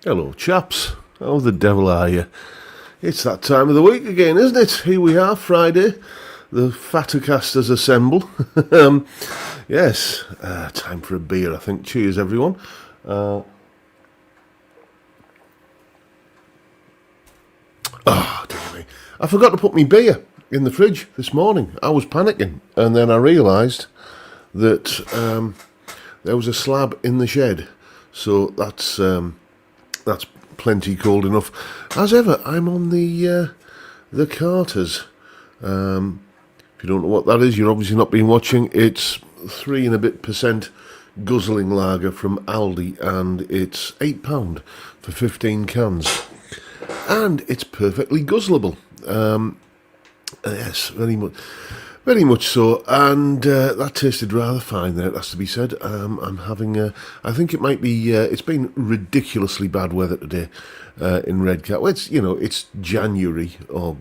Hello, chaps. How the devil are you? It's that time of the week again, isn't it? Here we are, Friday. The Fattercasters assemble. Yes, time for a beer, I think. Cheers, everyone. Dear me. I forgot to put my beer in the fridge this morning. I was panicking, and then I realised that there was a slab in the shed. So that's plenty cold enough. As ever, I'm on the Carters. If you don't know what that is, you're obviously not been watching. It's 3 and a bit % guzzling lager from Aldi, and it's £8 for 15 cans. And it's perfectly guzzleable. Yes, very much so, and that tasted rather fine there, it has to be said. I'm having I think it might be, it's been ridiculously bad weather today in Redcar. Well, it's January, or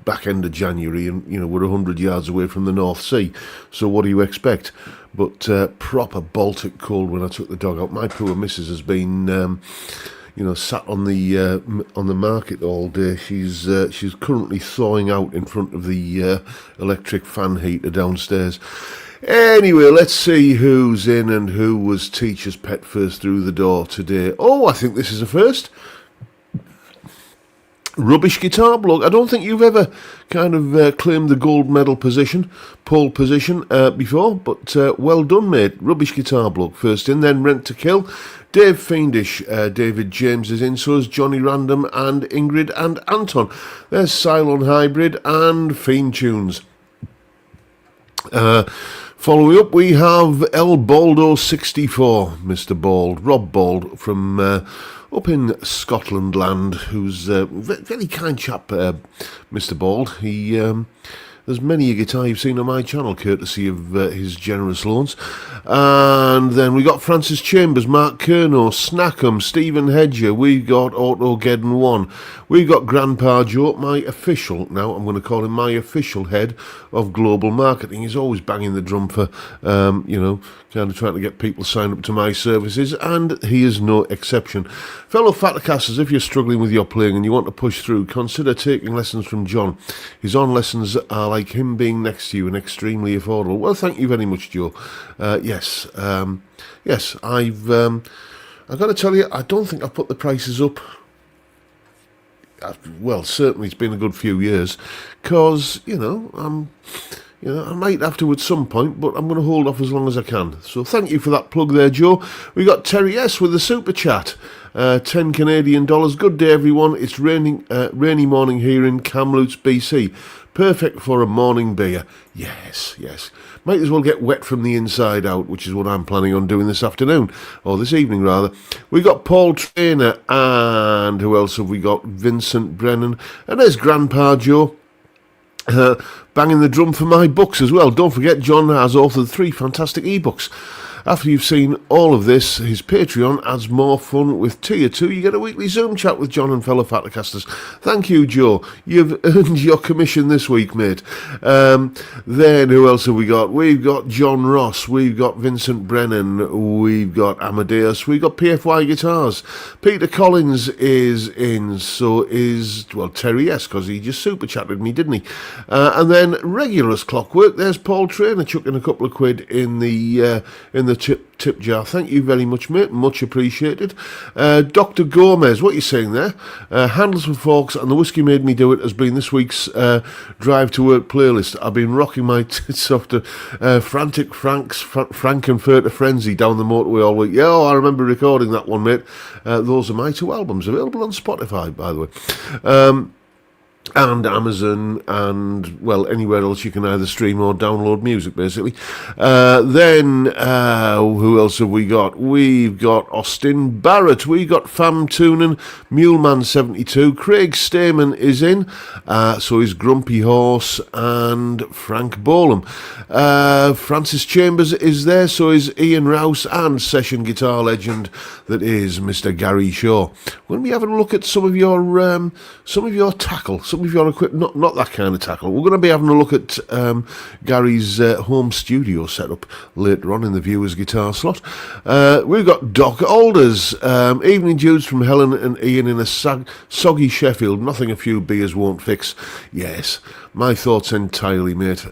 back end of January, and, we're 100 yards away from the North Sea, so what do you expect? But proper Baltic cold when I took the dog out. My poor missus has been... sat on the market all day. She's currently thawing out in front of the electric fan heater downstairs. Anyway, let's see who's in and who was teacher's pet first through the door today. Oh, I think this is a first. Rubbish guitar bloke. I don't think you've ever kind of claimed the gold medal position, pole position before, but well done, mate. Rubbish guitar bloke first in, then Rent to Kill. Dave Fiendish, David James is in, so is Johnny Random and Ingrid and Anton. There's Cylon Hybrid and Fiend Tunes. Following up, we have El Baldo 64, Mr. Bald, Rob Bald from up in Scotland land, who's a very kind chap, Mr. Bald. There's many a guitar you've seen on my channel, courtesy of his generous loans. And then we got Francis Chambers, Mark Kerno, Snackham, Stephen Hedger. We got Autogeddon 1. We got Grandpa Joe, my official, now I'm going to call him my official head of global marketing. He's always banging the drum for, kind of trying to get people signed up to my services, and he is no exception. Fellow Fattercasters, if you're struggling with your playing and you want to push through, consider taking lessons from John. His on lessons are like him being next to you and extremely affordable. Well, thank you very much, Joe. Yes, I've got to tell you, I don't think I've put the prices up. Well, certainly it's been a good few years, because, I might have to at some point, but I'm going to hold off as long as I can. So thank you for that plug there, Joe. We got Terry S with the super chat. 10 Canadian dollars. Good day, everyone. It's rainy morning here in Kamloops, BC. Perfect for a morning beer. Yes. Might as well get wet from the inside out, which is what I'm planning on doing this afternoon, or this evening rather. We got Paul Trainer, and who else have we got? Vincent Brennan, and there's Grandpa Joe. Banging the drum for my books as well. Don't forget, John has authored 3 fantastic ebooks. After you've seen all of this, his Patreon adds more fun with Tier 2. You get a weekly Zoom chat with John and fellow Fattercasters. Thank you, Joe. You've earned your commission this week, mate. Then, who else have we got? We've got John Ross. We've got Vincent Brennan. We've got Amadeus. We've got PFY Guitars. Peter Collins is in. So is, Terry S, because he just super chatted me, didn't he? And then, regular as clockwork, there's Paul Trainer chucking a couple of quid in the tip jar. Thank you very much, mate. Much appreciated. Dr. Gomez, what are you saying there? Handles for Forks and The Whiskey Made Me Do It has been this week's Drive to Work playlist. I've been rocking my tits off to Frantic Frank's Frankenfurter Frenzy down the motorway all week. Yeah, I remember recording that one, mate. Those are my 2 albums, available on Spotify, by the way. And Amazon, and, anywhere else you can either stream or download music, basically. Then, who else have we got? We've got Austin Barrett, we got Fam Toonan, Muleman72, Craig Stamen is in, so is Grumpy Horse, and Frank Bolam. Francis Chambers is there, so is Ian Rouse, and session guitar legend that is Mr. Gary Shaw. We're going to be having a look at some of your tackle, some of your equipment, not that kind of tackle. We're going to be having a look at Gary's home studio setup later on in the viewer's guitar slot. We've got Doc Alders, evening dudes from Helen and Ian in a soggy Sheffield. Nothing a few beers won't fix. Yes, my thoughts entirely, mate.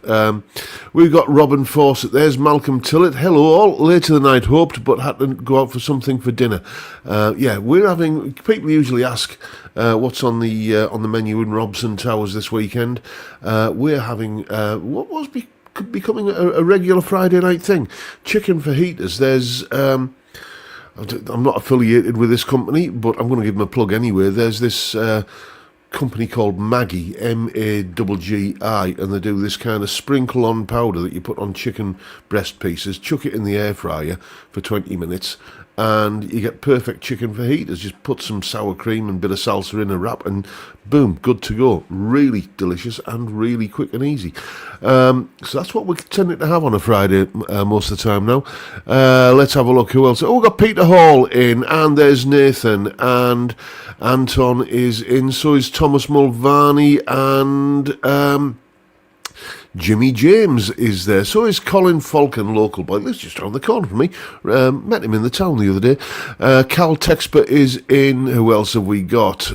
We've got Robin Fawcett. There's Malcolm Tillett. Hello all. Later than I'd hoped, but had to go out for something for dinner. Yeah, we're having. People usually ask what's on the menu in Robson Towers this weekend. We're having what was becoming a regular Friday night thing. Chicken fajitas. There's. I'm not affiliated with this company, but I'm going to give them a plug anyway. There's this company called Maggi, Maggi, and they do this kind of sprinkle-on powder that you put on chicken breast pieces, chuck it in the air fryer for 20 minutes, and you get perfect chicken fajitas. Just put some sour cream and a bit of salsa in a wrap, and boom, good to go. Really delicious and really quick and easy. So that's what we're tending to have on a Friday most of the time now. Let's have a look who else. Oh, we've got Peter Hall in, and there's Nathan, and Anton is in, so is Thomas Mulvaney, and Jimmy James is there. So is Colin Falcon, local boy. Lives just around the corner from me. Met him in the town the other day. Cal Texper is in. Who else have we got?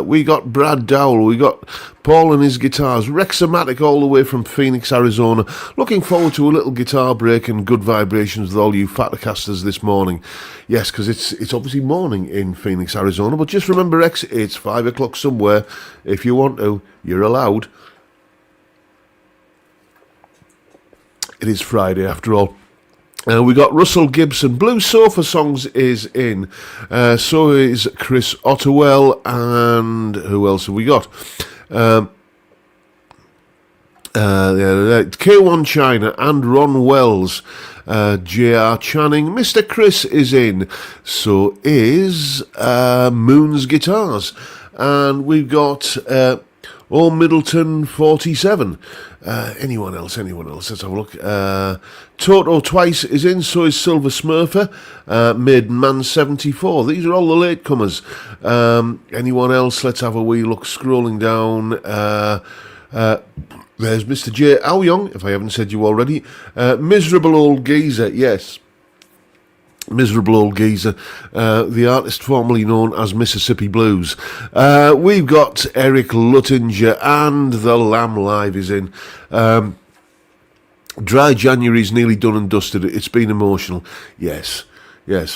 We got Brad Dowell. We got Paul and his guitars. Rexomatic all the way from Phoenix, Arizona. Looking forward to a little guitar break and good vibrations with all you Fatacasters this morning. Yes, because it's obviously morning in Phoenix, Arizona. But just remember, it's 5 o'clock somewhere. If you want to, you're allowed. It is Friday after all. We got Russell Gibson. Blue Sofa Songs is in. So is Chris Ottewell. And who else have we got? K1 China and Ron Wells. J.R. Channing. Mr. Chris is in. So is Moon's Guitars. And we've got Old Middleton 47. Anyone else? Let's have a look. Toto Twice is in, so is Silver Smurfer. Maiden Man 74. These are all the latecomers. Anyone else? Let's have a wee look. Scrolling down. There's Mr. J. Ao Young, if I haven't said you already. Miserable Old Geezer, yes. Miserable Old Geezer, the artist formerly known as Mississippi Blues. We've got Eric Luttinger, and the Lamb Live is in. Dry January's nearly done and dusted. It's been emotional. Yes,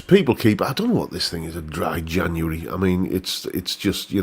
people keep... I don't know what this thing is, a dry January. I mean, it's just,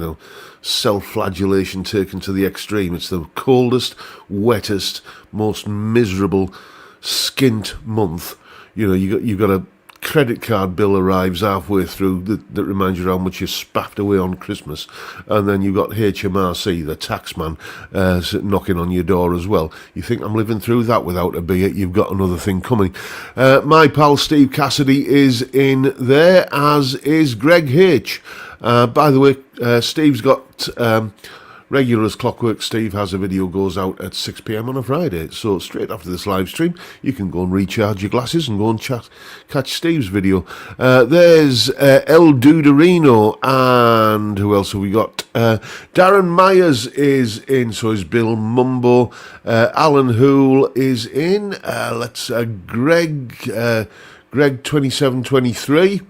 self-flagellation taken to the extreme. It's the coldest, wettest, most miserable, skint month. You've got a credit card bill arrives halfway through that reminds you how much you spaffed away on Christmas, and then you've got HMRC, the tax man, knocking on your door as well. You think, I'm living through that without a beer? You've got another thing coming. My pal Steve Cassidy is in there, as is Greg H. By the way, Steve's got... regular as clockwork, Steve has a video goes out at 6 p.m. on a Friday. So straight after this live stream, you can go and recharge your glasses and go and catch Steve's video. There's El Duderino, and who else have we got? Darren Myers is in, so is Bill Mumbo. Alan Hoole is in. Let's Greg 2723.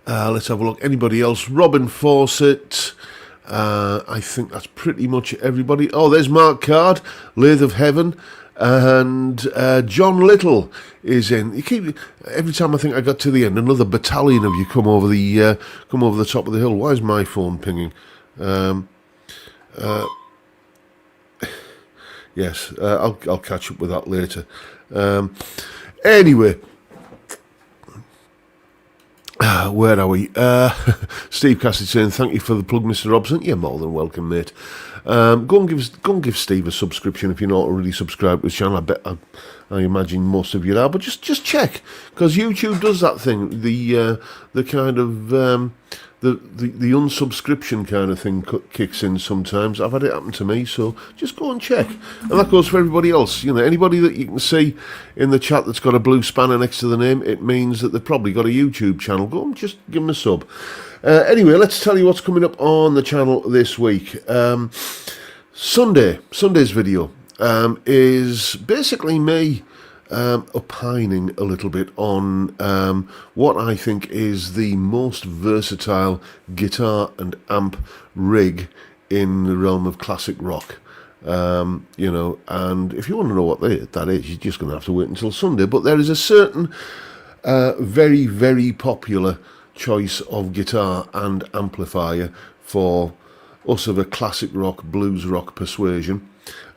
Let's have a look. Anybody else? Robin Fawcett. I think that's pretty much everybody. Oh, there's Mark Card, Lathe of Heaven, and John Little is in. Every time I think I got to the end, another battalion of you come over the top of the hill. Why is my phone pinging? Yes, I'll catch up with that later. Anyway. Where are we? Steve Cassidy saying, thank you for the plug, Mr. Robson. You're more than welcome, mate. Go and give Steve a subscription if you're not already subscribed to his channel. I imagine most of you are, but just check, because YouTube does that thing. The kind of the unsubscription kind of thing kicks in sometimes. I've had it happen to me, so just go and check. And that goes for everybody else. You know, anybody that you can see in the chat that's got a blue spanner next to the name, it means that they've probably got a YouTube channel. Go and just give them a sub. Anyway, let's tell you what's coming up on the channel this week. Sunday's video is basically me opining a little bit on what I think is the most versatile guitar and amp rig in the realm of classic rock. You know, and if you want to know what that is, you're just going to have to wait until Sunday. But there is a certain very, very popular choice of guitar and amplifier for us of a classic rock, blues rock persuasion.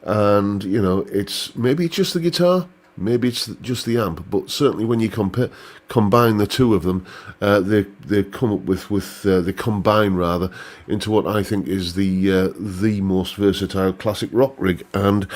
And, you know, maybe it's just the guitar, maybe it's just the amp, but certainly when you combine the two of them, they come up with they combine rather into what I think is the most versatile classic rock rig, and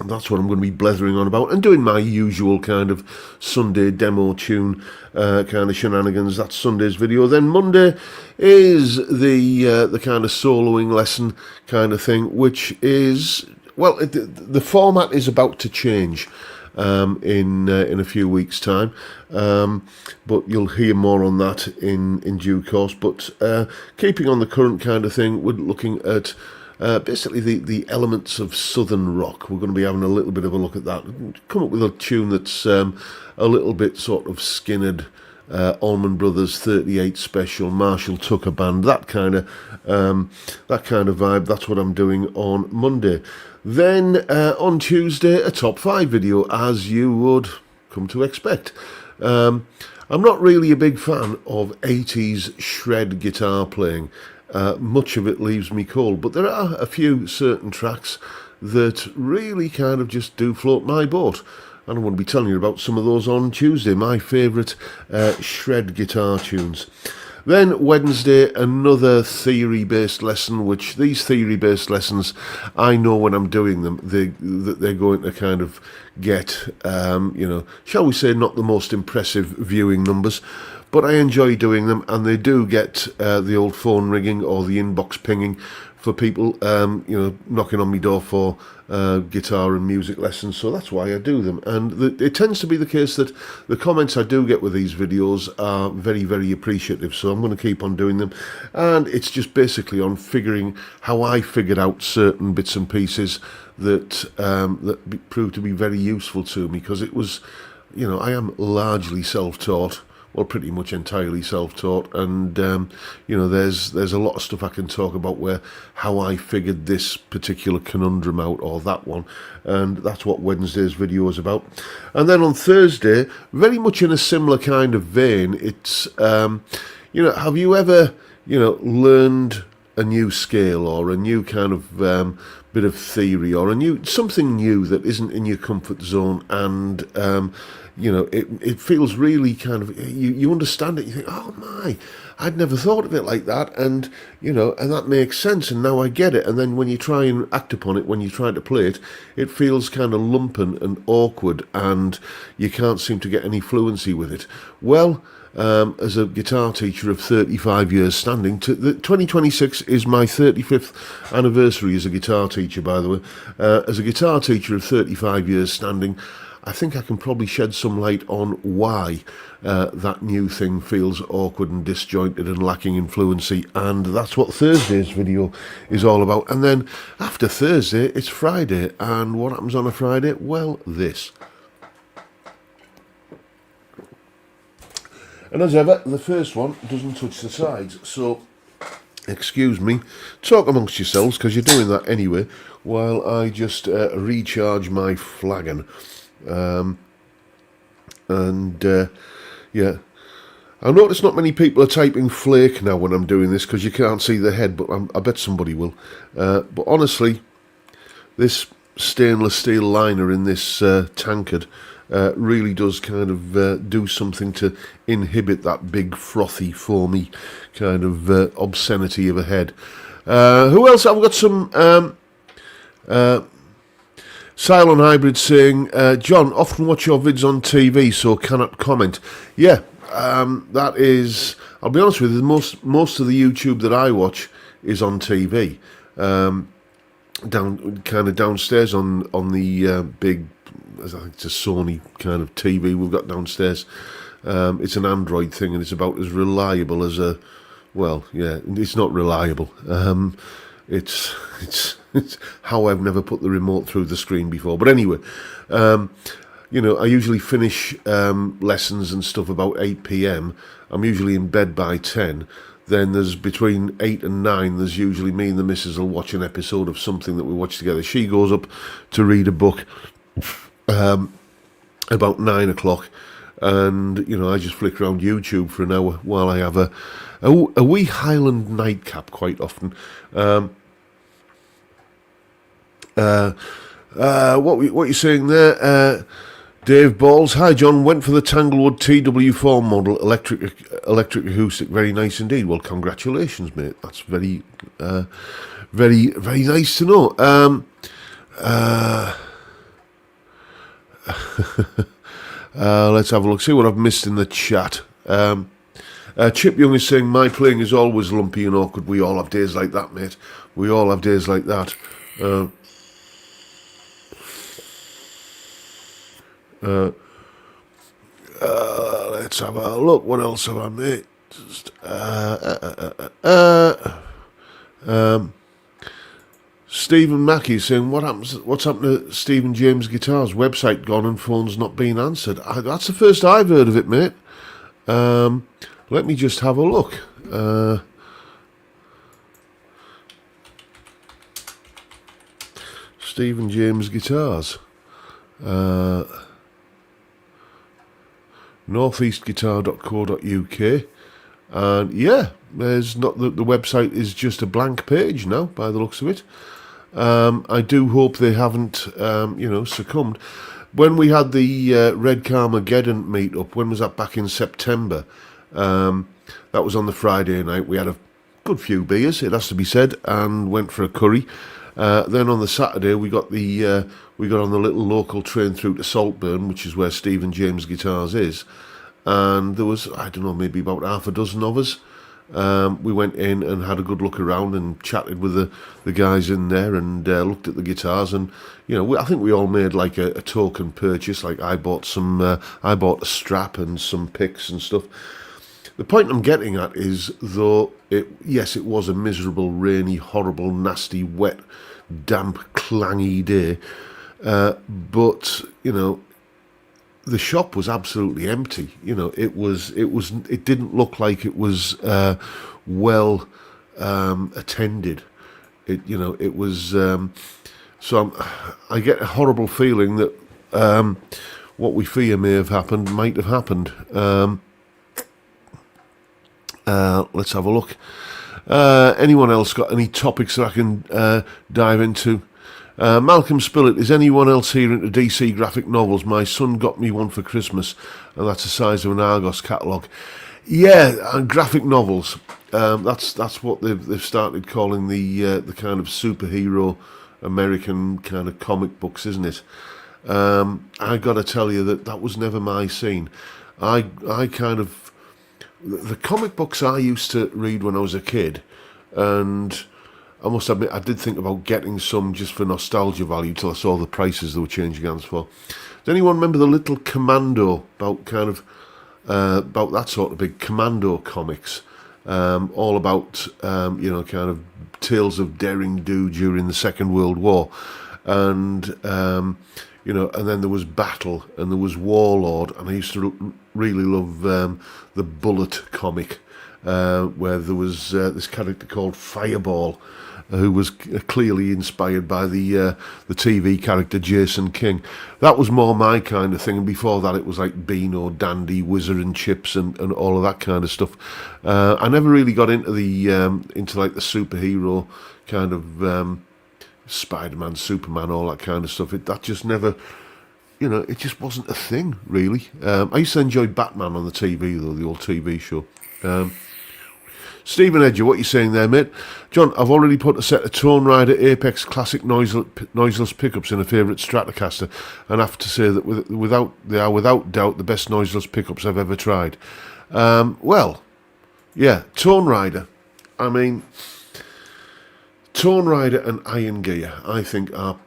that's what I'm going to be blethering on about and doing my usual kind of Sunday demo tune kind of shenanigans. That's Sunday's video. Then Monday is the kind of soloing lesson kind of thing, which is, well, the format is about to change in a few weeks' time, but you'll hear more on that in due course. But keeping on the current kind of thing, we're looking at basically the elements of southern rock. We're going to be having a little bit of a look at that. Come up with a tune that's a little bit sort of Skinnerd, Allman Brothers 38 Special, Marshall Tucker Band, that kind of vibe. That's what I'm doing on Monday. Then on Tuesday, a top 5 video, as you would come to expect. I'm not really a big fan of 80s shred guitar playing. Much of it leaves me cold, but there are a few certain tracks that really kind of just do float my boat, and I'm going to be telling you about some of those on Tuesday, my favourite shred guitar tunes. Then Wednesday, another theory-based lesson, which these theory-based lessons, I know when I'm doing them, they're going to kind of get, you know, shall we say, not the most impressive viewing numbers, but I enjoy doing them, and they do get the old phone ringing or the inbox pinging for people, you know, knocking on my door for guitar and music lessons. So that's why I do them. And it tends to be the case that the comments I do get with these videos are very, very appreciative. So I'm going to keep on doing them. And it's just basically on figuring how I figured out certain bits and pieces that proved to be very useful to me, because it was, you know, I am largely self-taught. Well, pretty much entirely self-taught, and you know, there's a lot of stuff I can talk about where how I figured this particular conundrum out, or that one, and that's what Wednesday's video is about. And then on Thursday, very much in a similar kind of vein, it's you know, have you ever, you know, learned a new scale or a new kind of bit of theory or something new that isn't in your comfort zone, and you know, it feels really kind of, you understand it, you think, oh my, I'd never thought of it like that, and you know, and that makes sense, and now I get it. And then when you try and act upon it, when you try to play it, it feels kind of lumpen and awkward, and you can't seem to get any fluency with it. Well, as a guitar teacher of 35 years standing, 2026 is my 35th anniversary as a guitar teacher, by the way. As a guitar teacher of 35 years standing, I think I can probably shed some light on why that new thing feels awkward and disjointed and lacking in fluency, and that's what Thursday's video is all about. And then after Thursday, it's Friday, and what happens on a Friday? Well, this. And as ever, the first one doesn't touch the sides, so excuse me, talk amongst yourselves, because you're doing that anyway, while I just recharge my flagon. Yeah, I notice not many people are typing flake now when I'm doing this, because you can't see the head, but I bet somebody will. But honestly, this stainless steel liner in this tankard really does kind of do something to inhibit that big frothy foamy kind of obscenity of a head. Who else? I've got some Cylon Hybrid saying, John, often watch your vids on TV, so cannot comment. Yeah, that is, I'll be honest with you, most of the YouTube that I watch is on TV. Downstairs on the big, I think it's a Sony kind of TV we've got downstairs. It's an Android thing, and it's about as reliable as a, well, yeah, it's not reliable. It's how I've never put the remote through the screen before. But anyway, I usually finish lessons and stuff about 8 p.m. I'm usually in bed by 10. Then there's between 8 and 9, there's usually me and the missus will watch an episode of something that we watch together. She goes up to read a book about 9 o'clock. And, I just flick around YouTube for an hour while I have a wee Highland nightcap quite often. What you saying there? Dave Balls. Hi, John. Went for the Tanglewood TW4 model, electric acoustic. Very nice indeed. Well, congratulations, mate. That's very, very, very nice to know. Let's have a look. See what I've missed in the chat. Chip Young is saying, my playing is always lumpy and awkward. We all have days like that, mate. We all have days like that. Let's have a look. What else have I made? Stephen Mackey saying, what's happened to Stephen James Guitars? Website gone and phone's not being answered. That's the first I've heard of it, mate. Let me just have a look. Stephen James Guitars. northeastguitar.co.uk. And yeah, there's not the website is just a blank page now, by the looks of it. I do hope they haven't, succumbed. When we had the Red Carmageddon meet-up, when was that? Back in September. That was on the Friday night. We had a good few beers, it has to be said, and went for a curry. Then on the Saturday, we got on the little local train through to Saltburn, which is where Stephen James Guitars is. And there was, I don't know, maybe about half a dozen of us. We went in and had a good look around and chatted with the guys in there and looked at the guitars. And I think we all made like a token purchase. Like I bought a strap and some picks and stuff. The point I'm getting at is, though it was a miserable, rainy, horrible, nasty, wet, damp, clangy day, but the shop was absolutely empty. It didn't look like it was well attended. It was. So I get a horrible feeling that what we fear may have happened might have happened. Let's have a look. Anyone else got any topics that I can dive into? Malcolm Spillett, is anyone else here into DC graphic novels? My son got me one for Christmas, and that's the size of an Argos catalogue. Yeah, and graphic novels. That's what they've started calling the kind of superhero American kind of comic books, isn't it? I got to tell you that was never my scene. I kind of, the comic books I used to read when I was a kid, and I must admit, I did think about getting some just for nostalgia value till I saw the prices they were changing hands for. Does anyone remember the Little Commando, about that sort of big Commando comics, all about kind of tales of daring do during the Second World War, and and then there was Battle and there was Warlord, and I used to really love the Bullet comic, where there was this character called Fireball, who was clearly inspired by the TV character Jason King. That was more my kind of thing, and before that it was like Beano, Dandy, Whizzer and Chips and all of that kind of stuff. I never really got into like the superhero kind of Spider-Man, Superman, all that kind of stuff. That just never, it just wasn't a thing, really. I used to enjoy Batman on the TV, though, the old TV show. Stephen Edger, what are you saying there, mate? John, I've already put a set of Tone Rider Apex Classic noiseless pickups in a favourite Stratocaster, and I have to say that they are without doubt the best noiseless pickups I've ever tried. Well, yeah, Tone Rider. I mean, Tone Rider and Iron Gear, I think, are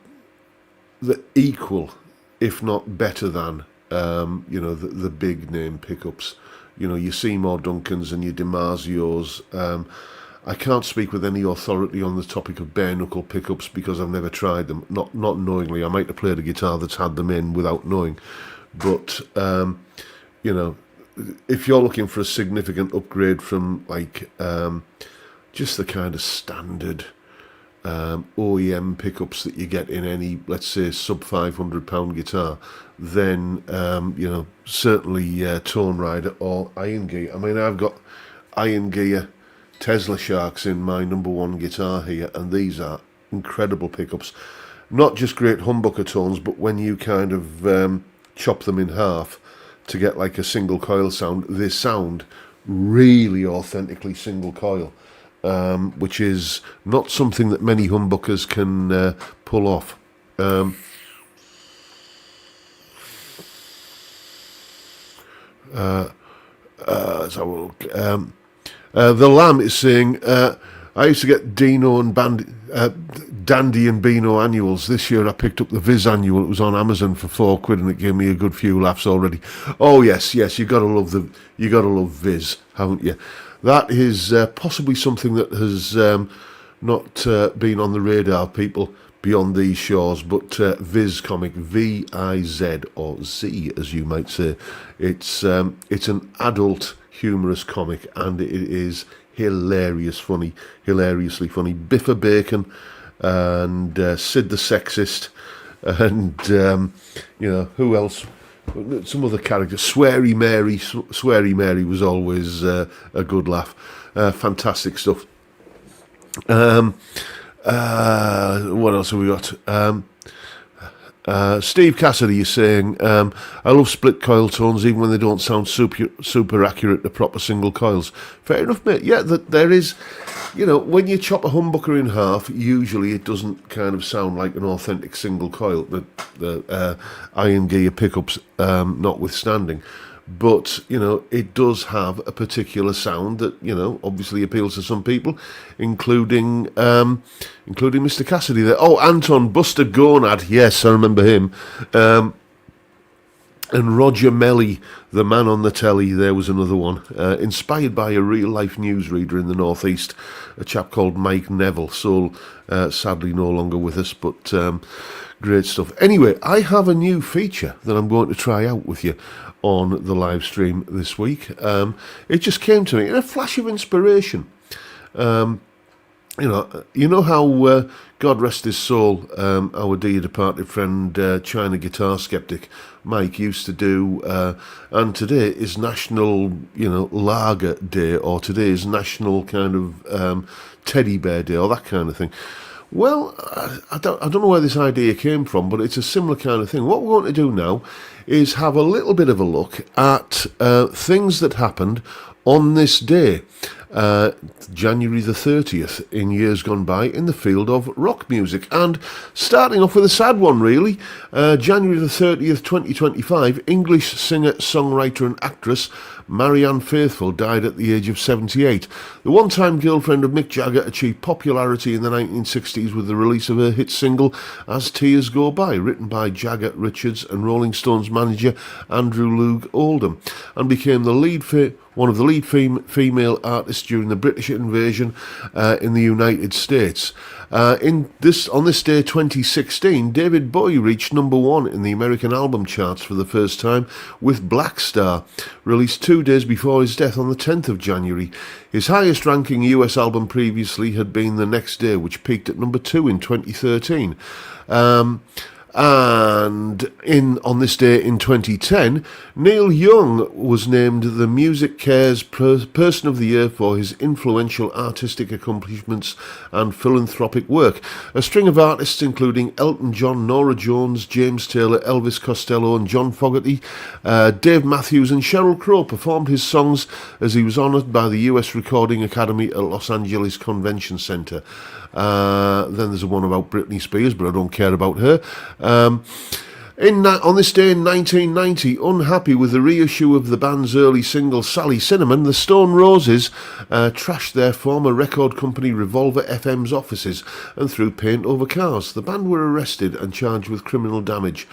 the equal, if not better than, the big name pickups. Your Seymour Duncans and your DiMarzios. I can't speak with any authority on the topic of bare knuckle pickups because I've never tried them. Not knowingly. I might have played a guitar that's had them in without knowing. But, if you're looking for a significant upgrade from just the kind of standard OEM pickups that you get in any, let's say, sub £500 guitar, then certainly Tone Rider or Iron Gear. I mean, I've got Iron Gear Tesla Sharks in my number one guitar here, and these are incredible pickups. Not just great humbucker tones, but when you kind of chop them in half to get like a single coil sound, they sound really authentically single coil, which is not something that many humbuckers can pull off. The Lamb is saying, I used to get Dino and Dandy and Beano annuals. This year I picked up the Viz annual. It was on Amazon for £4 and it gave me a good few laughs already. Oh yes, you gotta love Viz, haven't you? That is possibly something that has not been on the radar of people beyond these shores, but Viz comic, V-I-Z, or Z as you might say. It's an adult humorous comic, and it is hilariously funny. Biffa Bacon and Sid the Sexist, and who else? Some other characters. Sweary Mary was always a good laugh. Fantastic stuff. What else have we got? Steve Cassidy is saying, I love split coil tones even when they don't sound super accurate to proper single coils. Fair enough, mate. Yeah, there is, when you chop a humbucker in half, usually it doesn't kind of sound like an authentic single coil, the Iron Gear pickups notwithstanding. But, it does have a particular sound that, obviously appeals to some people, including Mr. Cassidy there. Oh, Anton Buster Gonad, yes, I remember him. And Roger Melly, the man on the telly, there was another one. Inspired by a real-life newsreader in the Northeast, a chap called Mike Neville, so sadly no longer with us, but great stuff. Anyway, I have a new feature that I'm going to try out with you on the live stream this week. It just came to me in a flash of inspiration. You know how, God rest his soul, our dear departed friend, China guitar skeptic Mike used to do, and today is National, Lager Day, or today is National kind of Teddy Bear Day, or that kind of thing. Well, I don't know where this idea came from, but it's a similar kind of thing. What we're going to do now is have a little bit of a look at things that happened on this day, January the 30th, in years gone by in the field of rock music. And starting off with a sad one, really. January the 30th, 2025, English singer, songwriter and actress Marianne Faithfull died at the age of 78. The one-time girlfriend of Mick Jagger achieved popularity in the 1960s with the release of her hit single As Tears Go By, written by Jagger, Richards and Rolling Stones manager Andrew Loog Oldham, and became one of the lead female artists during the British invasion in the United States. On this day, 2016, David Bowie reached number one in the American album charts for the first time with Black Star, released 2 days before his death on the 10th of January. His highest-ranking US album previously had been The Next Day, which peaked at number 2 in 2013. And on this day in 2010, Neil Young was named the Music Cares Person of the Year for his influential artistic accomplishments and philanthropic work. A string of artists including Elton John, Norah Jones, James Taylor, Elvis Costello and John Fogerty, Dave Matthews and Sheryl Crow performed his songs as he was honoured by the US Recording Academy at Los Angeles Convention Center. Then there's a one about Britney Spears, but I don't care about her. On this day in 1990, unhappy with the reissue of the band's early single Sally Cinnamon, the Stone Roses trashed their former record company Revolver FM's offices and threw paint over cars. The band were arrested and charged with criminal damage.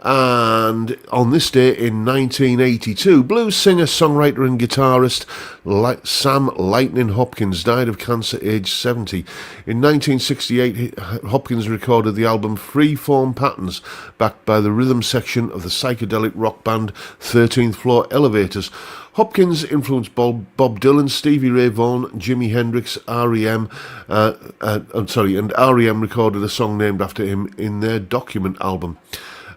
And on this day in 1982, blues singer, songwriter and guitarist Sam Lightning Hopkins died of cancer aged 70. In 1968, Hopkins recorded the album Freeform Patterns, backed by the rhythm section of the psychedelic rock band 13th Floor Elevators. Hopkins influenced Bob Dylan, Stevie Ray Vaughan, Jimi Hendrix, R.E.M., and R.E.M. recorded a song named after him in their Document album.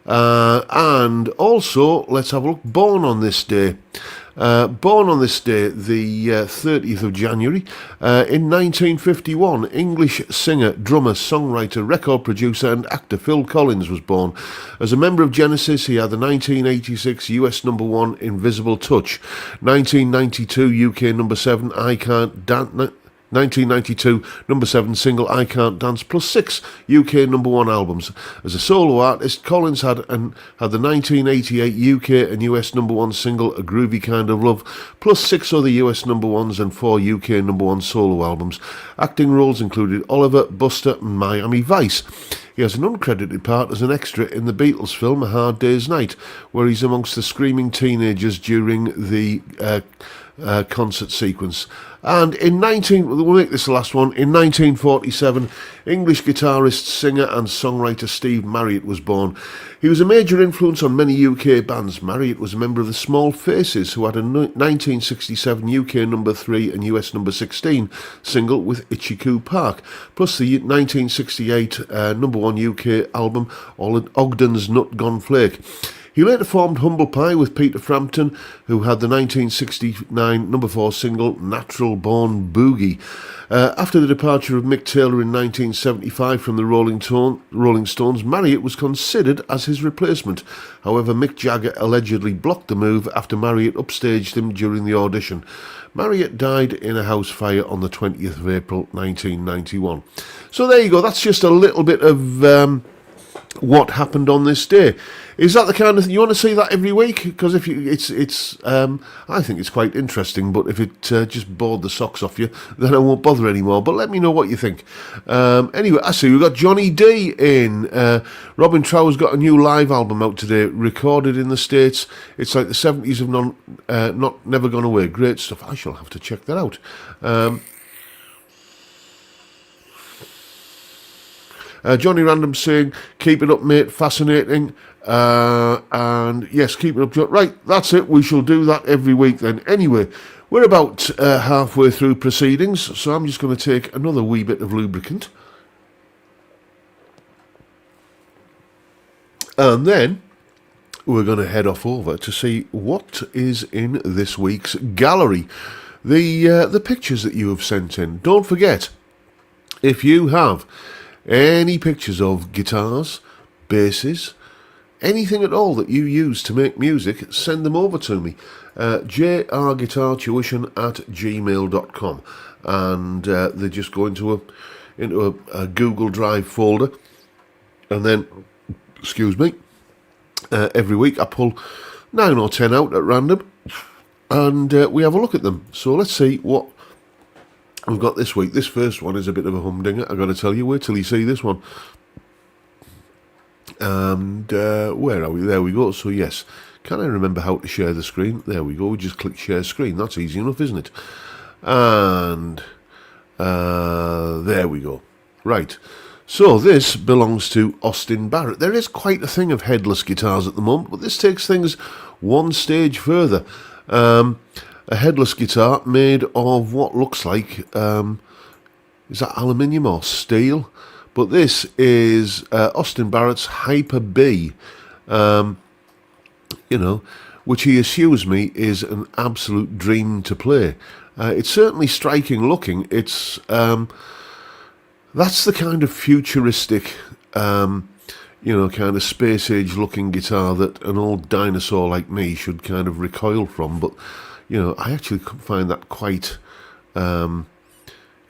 And also, let's have a look, born on this day, the 30th of January, in 1951, English singer, drummer, songwriter, record producer and actor Phil Collins was born. As a member of Genesis, he had the 1986 US number 1 Invisible Touch, 1992 UK number 7 I Can't Dance, 1992 number 7 single I Can't Dance, plus 6 UK number 1 albums. As a solo artist, Collins had the 1988 UK and US number 1 single A Groovy Kind of Love, plus 6 other US number 1s and 4 UK number 1 solo albums. Acting roles included Oliver, Buster and Miami Vice. He has an uncredited part as an extra in the Beatles film A Hard Day's Night, where he's amongst the screaming teenagers during the concert sequence. And we'll make this the last one, in 1947, English guitarist, singer and songwriter Steve Marriott was born. He was a major influence on many UK bands. Marriott was a member of the Small Faces, who had a 1967 UK number 3 and US number 16 single with Itchy Park, plus the 1968 number 1 UK album Ogden's Nut Gone Flake. He later formed Humble Pie with Peter Frampton, who had the 1969 number 4 single Natural Born Boogie. After the departure of Mick Taylor in 1975 from the Rolling Stones, Marriott was considered as his replacement. However, Mick Jagger allegedly blocked the move after Marriott upstaged him during the audition. Marriott died in a house fire on the 20th of April 1991. So there you go, that's just a little bit of what happened on this day. Is that the kind of thing you want to see that every week? Because if you, I think it's quite interesting. But if it just bored the socks off you, then I won't bother anymore. But let me know what you think. Anyway, I see we've got Johnny D in. Robin Trower's got a new live album out today, recorded in the States. It's like the 70s of Never Gone Away. Great stuff. I shall have to check that out. Johnny Random saying, keep it up, mate, fascinating. And yes, keep it up, John. Right, that's it. We shall do that every week then. Anyway, we're about halfway through proceedings, so I'm just going to take another wee bit of lubricant. And then we're going to head off over to see what is in this week's gallery. The pictures that you have sent in. Don't forget, if you have any pictures of guitars, basses, anything at all that you use to make music, send them over to me. jrguitartuition@gmail.com, and they just go into a Google Drive folder, and then, every week I pull 9 or 10 out at random, and we have a look at them. So let's see what we've got this week. This first one is a bit of a humdinger, I've got to tell you. Wait till you see this one. And where are we? There we go. So yes, can I remember how to share the screen? There we go. We just click share screen. That's easy enough, isn't it? And there we go. Right. So this belongs to Austin Barrett. There is quite a thing of headless guitars at the moment, but this takes things one stage further. A headless guitar made of what looks like, is that aluminium or steel? But this is Austin Barrett's Hyper B, which he assures me is an absolute dream to play. It's certainly striking looking. It's that's the kind of futuristic, kind of space age looking guitar that an old dinosaur like me should kind of recoil from. But I actually find that quite.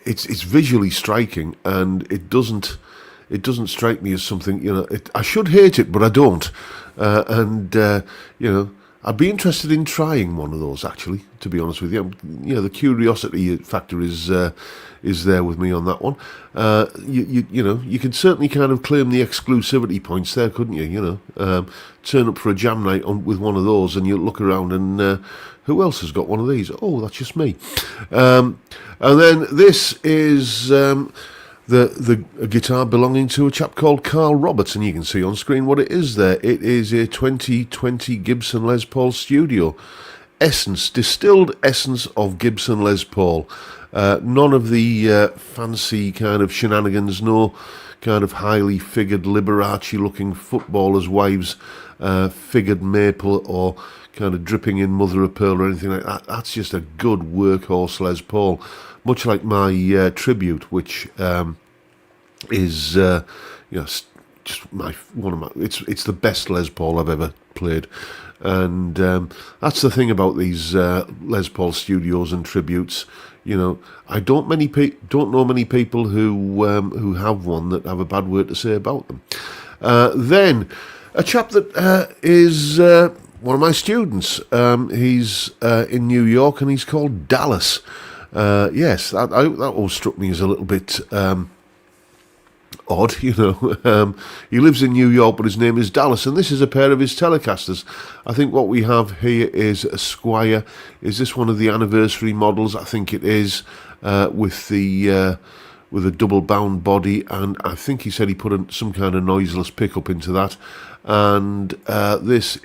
It's visually striking, and it doesn't it doesn't strike me as something, I should hate it, but I don't. I'd be interested in trying one of those, actually, to be honest with you. The curiosity factor is there with me on that one. You could certainly kind of claim the exclusivity points there, couldn't you? Turn up for a jam night with one of those, and you look around, and who else has got one of these? Oh, that's just me. And then this is the guitar belonging to a chap called Carl Roberts, and you can see on screen what it is there. It is a 2020 Gibson Les Paul Studio. Distilled essence of Gibson Les Paul. None of the fancy kind of shenanigans, no kind of highly figured Liberace-looking footballers' wives, figured maple or kind of dripping in mother of pearl or anything like that. That's just a good workhorse Les Paul. Much like my tribute, which is just it's the best Les Paul I've ever played, and that's the thing about these Les Paul studios and tributes. I don't know many people who have one that have a bad word to say about them. Then a chap that is one of my students. He's in New York, and he's called Dallas. Yes, that always struck me as a little bit odd, He lives in New York, but his name is Dallas, and this is a pair of his Telecasters. I think what we have here is a Squier. Is this one of the anniversary models? I think it is, with a double bound body, and I think he said he put some kind of noiseless pickup into that. And this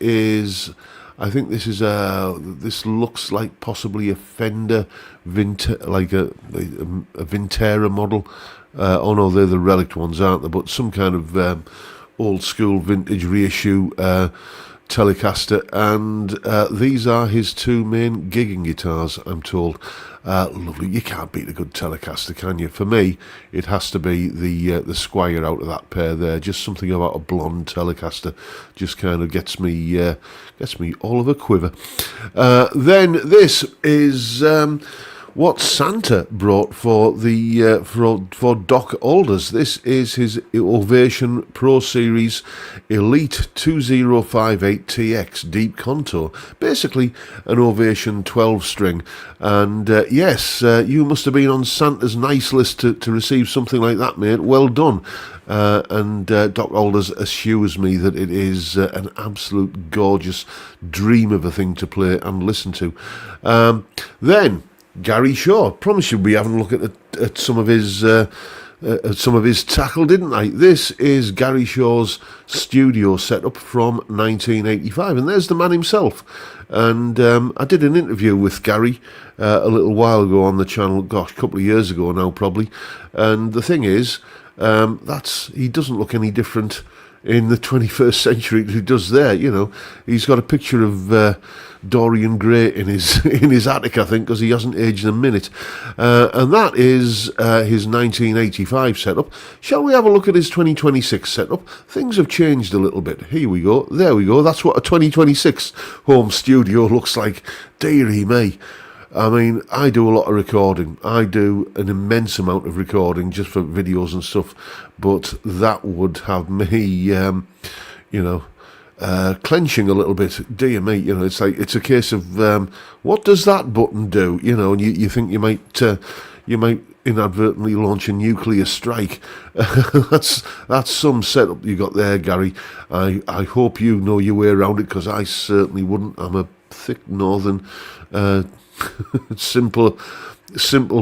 looks like possibly a Fender like a Vintera model. Oh no, they're the relic ones, aren't they? But some kind of old school vintage reissue Telecaster, and these are his two main gigging guitars, I'm told. Lovely. You can't beat a good Telecaster, can you? For me, it has to be the Squier out of that pair there. Just something about a blonde Telecaster just kind of gets me all of a quiver. Then this is what Santa brought for for Doc Alders. This is his Ovation Pro Series Elite 2058TX Deep Contour. Basically an Ovation 12 string. And yes, you must have been on Santa's nice list to receive something like that, mate. Well done. And Doc Alders assures me that it is an absolute gorgeous dream of a thing to play and listen to. Then Gary Shaw. Promise you'll be having a look at some of his tackle, didn't I? This is Gary Shaw's studio setup from 1985, and there's the man himself. And I did an interview with Gary a little while ago on the channel. Gosh, a couple of years ago now, probably. And the thing is, he doesn't look any different in the 21st century than he does there. He's got a picture of Dorian Gray in his attic, I think, because he hasn't aged a minute. And that is his 1985 setup. Shall we have a look at his 2026 setup? Things have changed a little bit. Here we go. There we go. That's what a 2026 home studio looks like. Dearie me. I mean, I do a lot of recording. I do an immense amount of recording just for videos and stuff. But that would have me, clenching a little bit. Dear me, it's like it's a case of what does that button do? And you think you might inadvertently launch a nuclear strike. That's some setup you got there, Gary. I hope you know your way around it, because I certainly wouldn't. I'm a thick northern simple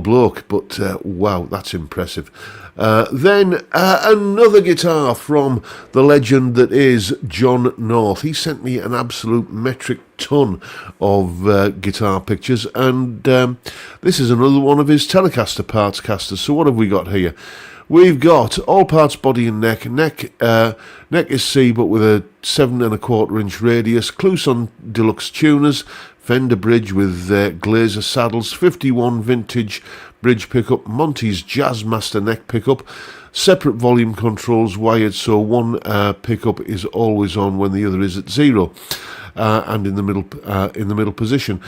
bloke, but wow, that's impressive. Then another guitar from the legend that is John North. He sent me an absolute metric ton of guitar pictures, and this is another one of his Telecaster parts casters. So what have we got here? We've got all parts body and neck. Neck is C, but with a 7 1/4 inch radius. Clouson Deluxe tuners. Fender bridge with Glazer saddles, 51 vintage bridge pickup, Monty's Jazzmaster neck pickup, separate volume controls wired so one pickup is always on when the other is at 0, and in the middle position.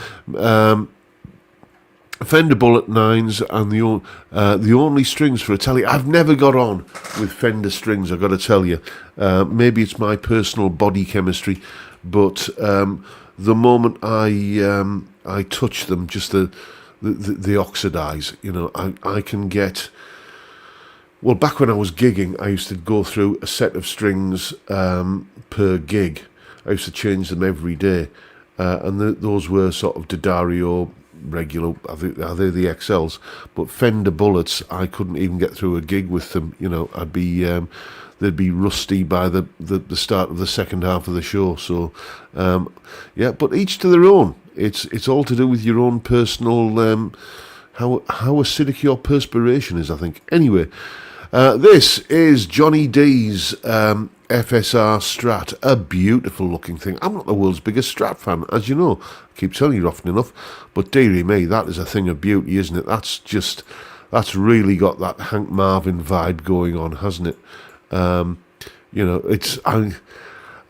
Fender Bullet 9s, and the only strings for a telly. I've never got on with Fender strings, I've got to tell you. Maybe it's my personal body chemistry, but the moment I touch them, just the oxidize. You know, I can get. Well, back when I was gigging, I used to go through a set of strings per gig. I used to change them every day, and those were sort of D'Addario regular. Are they the XLs? But Fender Bullets, I couldn't even get through a gig with them. You know, I'd be they'd be rusty by the start of the second half of the show. So, yeah, but each to their own. It's all to do with your own personal how acidic your perspiration is, I think. Anyway. This is Johnny D's FSR Strat, a beautiful looking thing. I'm not the world's biggest Strat fan, as you know. I keep telling you often enough, but dearie me, that is a thing of beauty, isn't it? That's really got that Hank Marvin vibe going on, hasn't it? You know,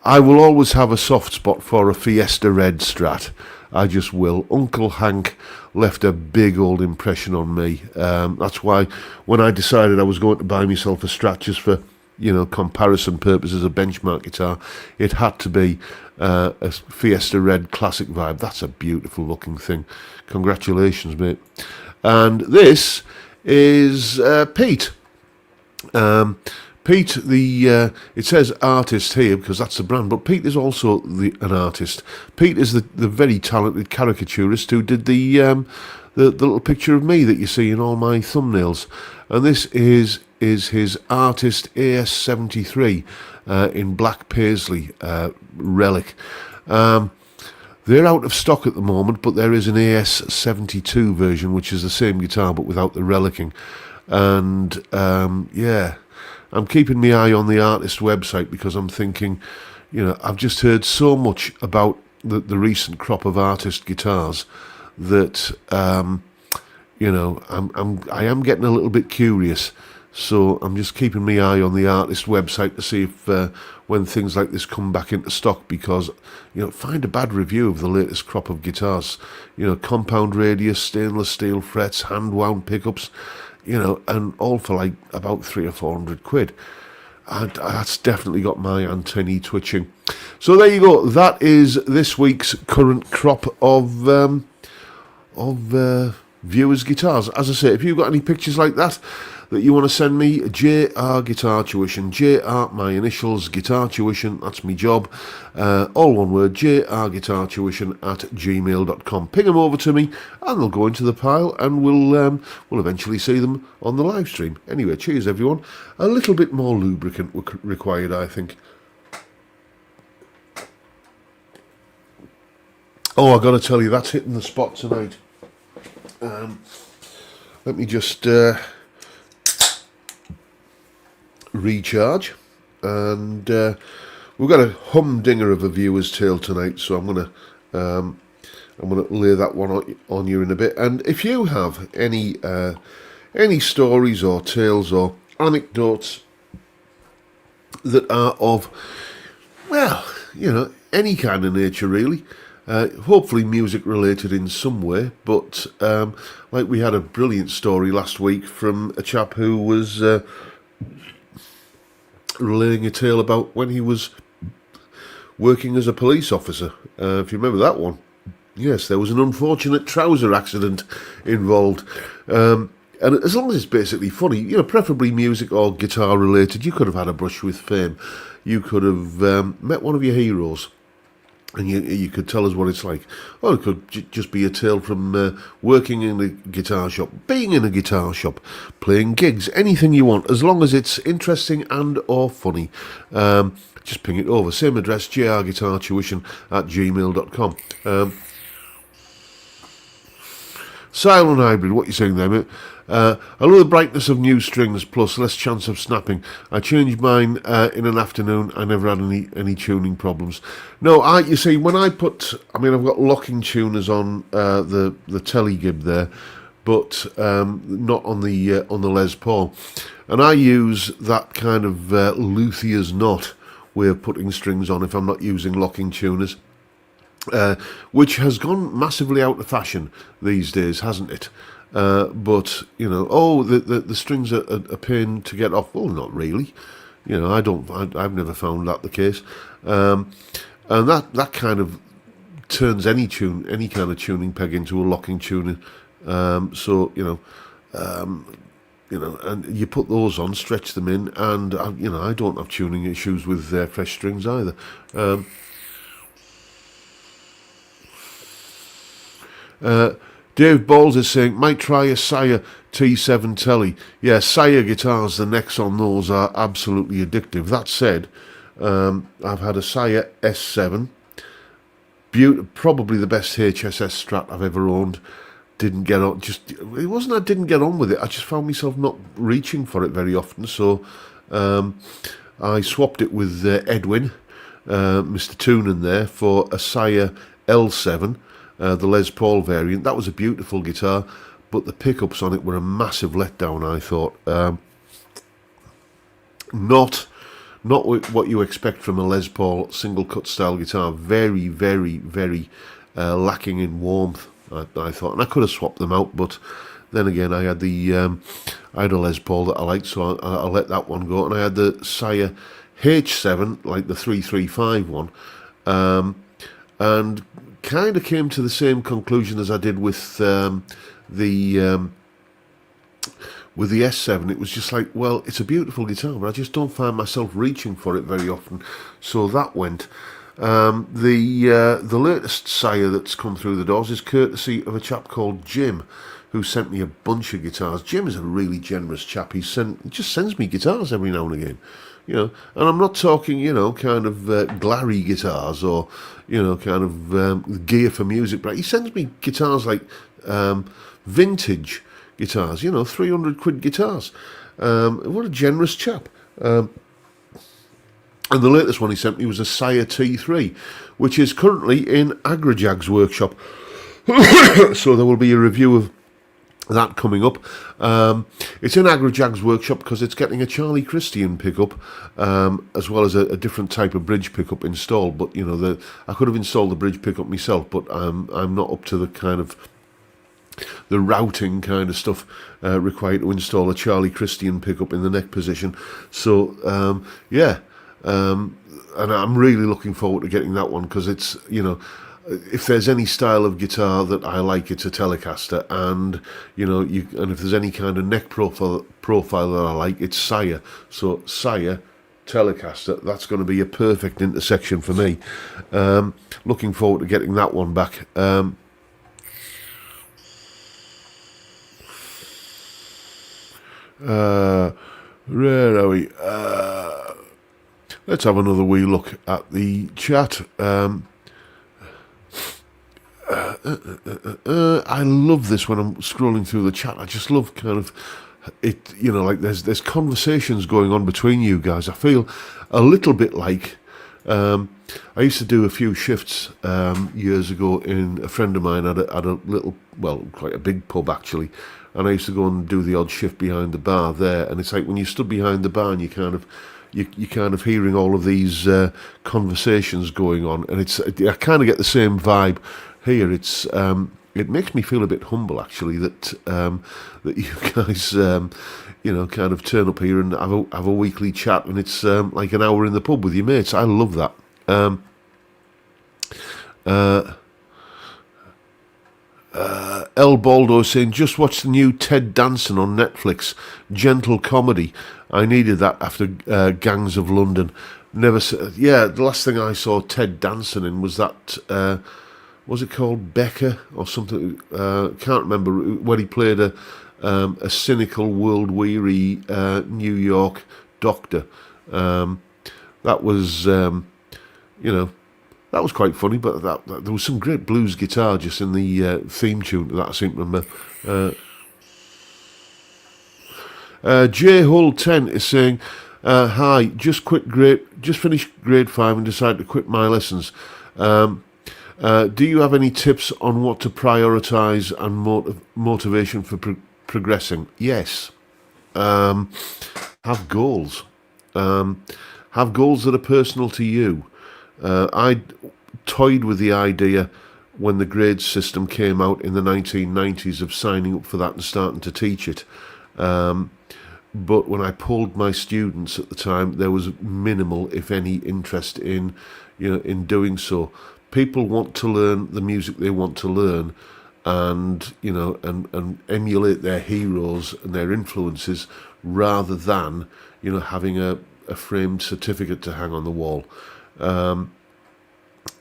I will always have a soft spot for a Fiesta Red Strat. I just will. Uncle Hank left a big old impression on me. That's why when I decided I was going to buy myself a Strat just for, you know, comparison purposes, a benchmark guitar, it had to be a Fiesta Red Classic vibe. That's a beautiful looking thing. Congratulations, mate. And this is Pete. Pete, it says artist here because that's the brand, but Pete is also an artist. Pete is the very talented caricaturist who did the little picture of me that you see in all my thumbnails, and this is his artist AS73 in black paisley relic. They're out of stock at the moment, but there is an AS72 version, which is the same guitar but without the relicking, and yeah. I'm keeping my eye on the artist website because I'm thinking, you know, I've just heard so much about the recent crop of artist guitars that, you know, I am getting a little bit curious. So I'm just keeping my eye on the artist website to see if when things like this come back into stock, because, you know, find a bad review of the latest crop of guitars. You know, compound radius, stainless steel frets, hand wound pickups. You know, and all for like about £300 or £400. And that's definitely got my antennae twitching. So there you go. That is this week's current crop of viewers' guitars. As I say, if you've got any pictures like that you want to send me, JR Guitar Tuition, JR, my initials, Guitar Tuition, that's my job, all one word, jrguitartuition@gmail.com. Ping them over to me and they'll go into the pile, and we'll eventually see them on the live stream. Anyway, cheers everyone. A little bit more lubricant required, I think. Oh, I've got to tell you, that's hitting the spot tonight. Let me just recharge, and we've got a humdinger of a viewer's tale tonight, so I'm gonna lay that one on you in a bit. And if you have any stories or tales or anecdotes that are of, well, you know, any kind of nature really, hopefully music related in some way, but like we had a brilliant story last week from a chap who was relaying a tale about when he was working as a police officer. If you remember that one. Yes, there was an unfortunate trouser accident involved. And as long as it's basically funny, you know, preferably music or guitar related, you could have had a brush with fame. You could have met one of your heroes, and you could tell us what it's like. Or it could just be a tale from working in a guitar shop, being in a guitar shop, playing gigs, anything you want, as long as it's interesting and or funny. Just ping it over. Same address, jrguitartuition@gmail.com. Silent Hybrid, what you saying there, mate? I love the brightness of new strings, plus less chance of snapping. I changed mine in an afternoon. I never had any tuning problems. No, you see, when I've got locking tuners on the Telegib there, but not on the Les Paul, and I use that kind of luthier's knot way of putting strings on if I'm not using locking tuners. which has gone massively out of fashion these days, hasn't it? But you know, oh, the strings are a pain to get off. Well, not really. You know, I've never found that the case, and that kind of turns any kind of tuning peg into a locking tuning. So and you put those on, stretch them in, and I don't have tuning issues with fresh strings either. Dave Balls is saying, might try a Sire T7 Telly. Yeah, Sire guitars, the necks on those are absolutely addictive. That said, I've had a Sire S7, probably the best HSS Strat I've ever owned. Didn't get on, it wasn't I didn't get on with it, I just found myself not reaching for it very often, so I swapped it with Edwin, Mr. Toonan there, for a Sire L7, the Les Paul variant. That was a beautiful guitar, but the pickups on it were a massive letdown, I thought. Not what you expect from a Les Paul single cut style guitar. Very, very, very lacking in warmth, I thought, and I could have swapped them out, but then again, I had I had a Les Paul that I liked, so I let that one go, and I had the Sire H7, like the 335 one, and kind of came to the same conclusion as I did with the S7. It was just like, well, it's a beautiful guitar, but I just don't find myself reaching for it very often, so that went. The latest Sire that's come through the doors is courtesy of a chap called Jim, who sent me a bunch of guitars. Jim is a really generous chap. He just sends me guitars every now and again, and I'm not talking, kind of glary guitars or, kind of gear for music, but he sends me guitars like vintage guitars, 300 quid guitars. What a generous chap. And the latest one he sent me was a Sire T3, which is currently in Agrajag's workshop. So there will be a review of that coming up. It's in Agrajag's workshop because it's getting a Charlie Christian pickup, as well as a different type of bridge pickup installed. But I could have installed the bridge pickup myself, but I'm not up to the kind of the routing kind of stuff required to install a Charlie Christian pickup in the neck position. So and I'm really looking forward to getting that one, because it's, if there's any style of guitar that I like, it's a Telecaster, and and if there's any kind of neck profile that I like, it's Sire. So Sire Telecaster, that's going to be a perfect intersection for me. Looking forward to getting that one back. Where are we? Let's have another wee look at the chat. I love this when I'm scrolling through the chat. I just love kind of it, like there's conversations going on between you guys. I feel a little bit like I used to do a few shifts years ago. A friend of mine had a little, well, quite a big pub actually, and I used to go and do the odd shift behind the bar there. And it's like when you stood behind the bar and you kind of hearing all of these conversations going on, and I kind of get the same vibe here. It makes me feel a bit humble actually that you guys kind of turn up here and have a weekly chat, and it's like an hour in the pub with your mates. I love that. El Baldo saying, just watched the new Ted Danson on Netflix, gentle comedy. I needed that after Gangs of London. The last thing I saw Ted Danson in was that, was it called Becca or something? Can't remember, where he played a cynical, world-weary New York doctor. That was, that was quite funny, but there was some great blues guitar just in the theme tune that I seem to remember. J Hull 10 is saying, hi, just finished grade 5 and decided to quit my lessons. Do you have any tips on what to prioritise and motivation for progressing? Yes. Have goals. Have goals that are personal to you. toyed with the idea when the grade system came out in the 1990s of signing up for that and starting to teach it. But when I polled my students at the time, there was minimal, if any, interest in, in doing so. People want to learn the music they want to learn, and and emulate their heroes and their influences, rather than having a framed certificate to hang on the wall.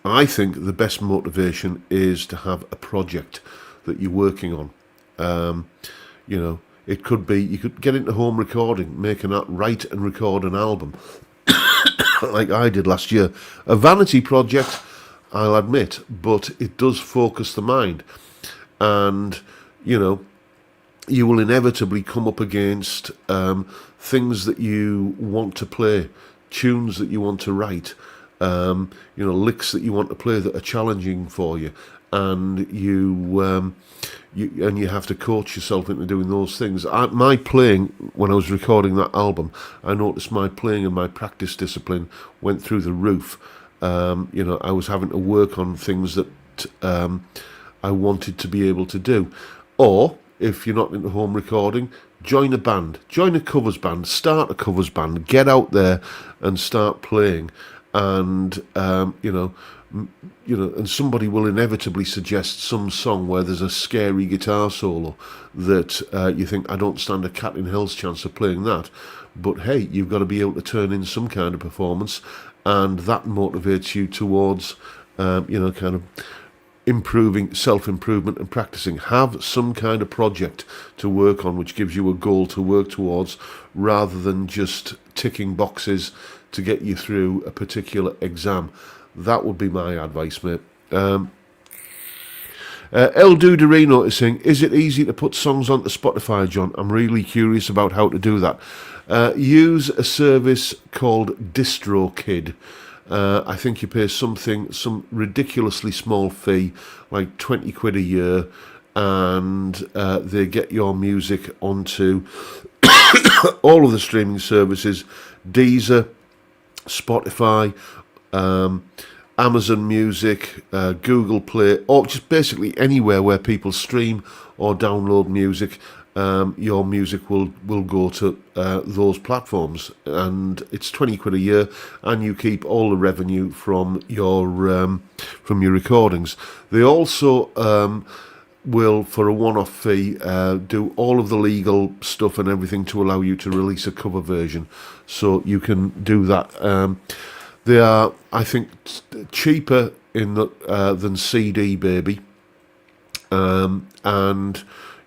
I think the best motivation is to have a project that you're working on. It could be you could get into home recording, write and record an album, like I did last year. A vanity project, I'll admit, but it does focus the mind, and you will inevitably come up against things that you want to play, tunes that you want to write, licks that you want to play that are challenging for you, and you have to coach yourself into doing those things. My playing, when I was recording that album, I noticed my playing and my practice discipline went through the roof. I was having to work on things that I wanted to be able to do. Or, if you're not into home recording, join a band, join a covers band, start a covers band, get out there and start playing. And and somebody will inevitably suggest some song where there's a scary guitar solo that you think, I don't stand a cat in hell's chance of playing that. But hey, you've got to be able to turn in some kind of performance, and that motivates you towards, kind of improving, self-improvement and practicing. Have some kind of project to work on which gives you a goal to work towards, rather than just ticking boxes to get you through a particular exam. That would be my advice, mate. El Duderino is saying, is it easy to put songs onto Spotify, John? I'm really curious about how to do that. Use a service called DistroKid. I think you pay some ridiculously small fee, like 20 quid a year, and they get your music onto all of the streaming services, Deezer, Spotify, Amazon Music, Google Play, or just basically anywhere where people stream or download music. Your music will go to those platforms, and it's 20 quid a year, and you keep all the revenue from your recordings. They also will, for a one-off fee, do all of the legal stuff and everything to allow you to release a cover version, so you can do that. They are, I think, cheaper than CD Baby, and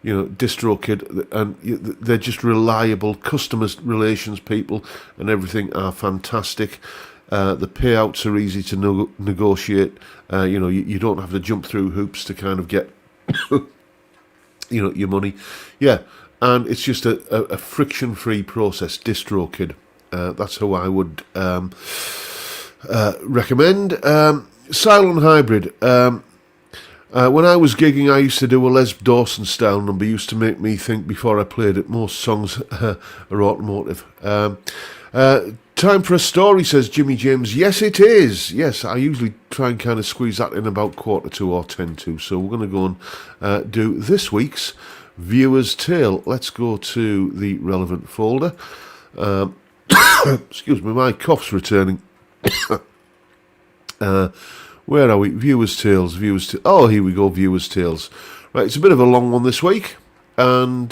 DistroKid, and they're just reliable. Customer relations people and everything are fantastic. The payouts are easy to negotiate. You don't have to jump through hoops to kind of get your money. Yeah, and it's just a friction-free process. DistroKid. That's who I would recommend. Silent Hybrid. When I was gigging, I used to do a Les Dawson style number. Used to make me think before I played it. Most songs are automotive. Time for a story, says Jimmy James. Yes, it is. Yes, I usually try and kind of squeeze that in about 1:45 or 10:10. So we're going to go and do this week's Viewer's Tale. Let's go to the relevant folder. Excuse me, my cough's returning. Where are we? Viewers' Tales. Oh, here we go, Viewers' Tales. Right, it's a bit of a long one this week, and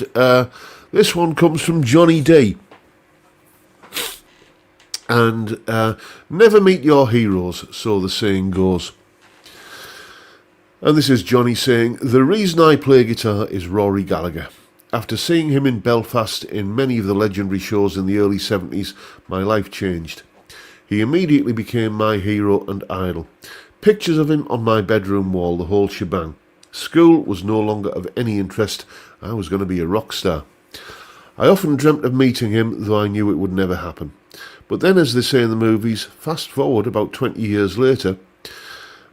this one comes from Johnny D. And never meet your heroes, so the saying goes. And this is Johnny saying, the reason I play guitar is Rory Gallagher. After seeing him in Belfast in many of the legendary shows in the early 70s, my life changed. He immediately became my hero and idol. Pictures of him on my bedroom wall, the whole shebang. School was no longer of any interest. I was going to be a rock star. I often dreamt of meeting him, though I knew it would never happen. But then, as they say in the movies, fast forward about 20 years later,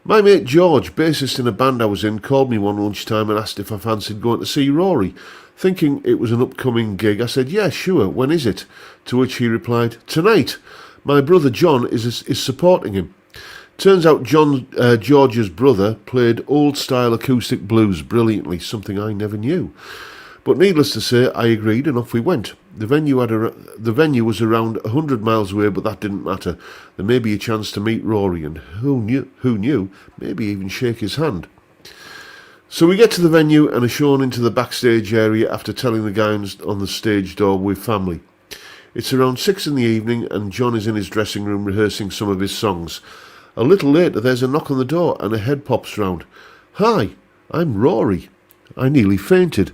my mate George, bassist in a band I was in, called me one lunchtime and asked if I fancied going to see Rory. Thinking it was an upcoming gig, I said, yeah, sure, when is it? To which he replied, tonight. My brother John is supporting him. Turns out George's brother played old-style acoustic blues brilliantly, something I never knew. But needless to say, I agreed and off we went. The venue was around 100 miles away, but that didn't matter. There may be a chance to meet Rory, and who knew, maybe even shake his hand. So we get to the venue and are shown into the backstage area after telling the guys on the stage door we're family. It's around 6 in the evening and John is in his dressing room rehearsing some of his songs. A little later there's a knock on the door and a head pops round. "Hi, I'm Rory." I nearly fainted.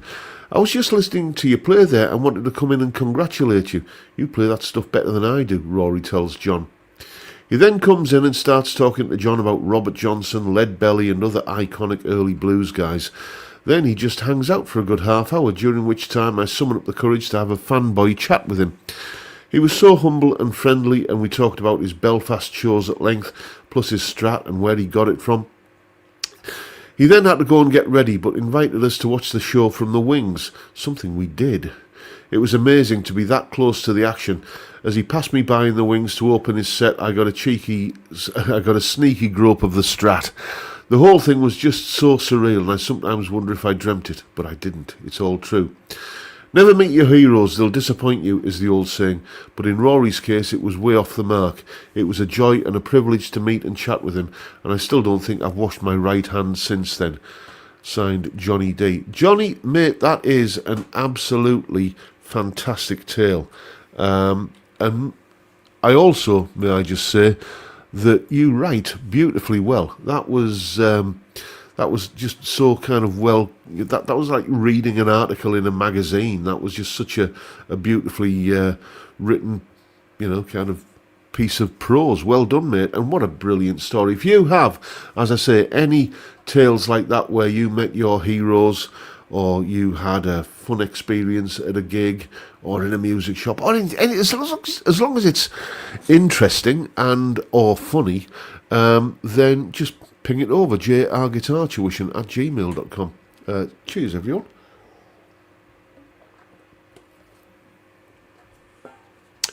"I was just listening to you play there and wanted to come in and congratulate you. You play that stuff better than I do," Rory tells John. He then comes in and starts talking to John about Robert Johnson, Lead Belly and other iconic early blues guys. Then he just hangs out for a good half hour, during which time I summon up the courage to have a fanboy chat with him. He was so humble and friendly, and we talked about his Belfast shows at length, plus his Strat and where he got it from. He then had to go and get ready, but invited us to watch the show from the wings, something we did. It was amazing to be that close to the action. As he passed me by in the wings to open his set, I got a sneaky grope of the Strat. The whole thing was just so surreal, and I sometimes wonder if I dreamt it, but I didn't. It's all true. Never meet your heroes, they'll disappoint you, is the old saying, but in Rory's case it was way off the mark. It was a joy and a privilege to meet and chat with him, and I still don't think I've washed my right hand since then. Signed, Johnny D. Johnny, mate, that is an absolutely fantastic tale. And I also, may I just say, that you write beautifully well. That was just so kind of well. That was like reading an article in a magazine. That was just such a beautifully written, kind of piece of prose. Well done, mate. And what a brilliant story. If you have, as I say, any tales like that where you met your heroes, or you had a fun experience at a gig or in a music shop, or as long as it's interesting and or funny, then just ping it over, jrguitartuition@gmail.com. Cheers, everyone.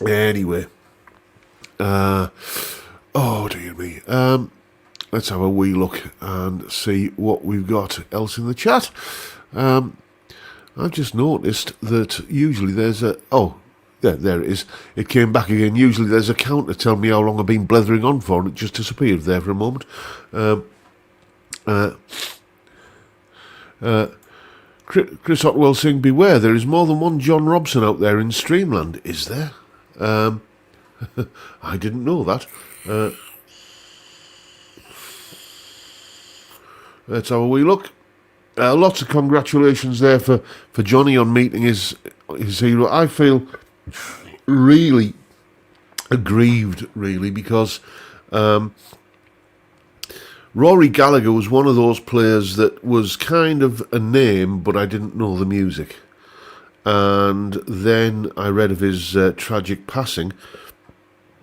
Anyway, oh dear me. Let's have a wee look and see what we've got else in the chat. I've just noticed that usually there's a... Oh, yeah, there it is. It came back again. Usually there's a counter telling me how long I've been blethering on for, and it just disappeared there for a moment. Chris Otwell saying, "Beware, there is more than one John Robson out there in Streamland." Is there? I didn't know that. Let's have a wee look. Lots of congratulations there for Johnny on meeting his hero. I feel really aggrieved, really, because Rory Gallagher was one of those players that was kind of a name, but I didn't know the music. And then I read of his tragic passing.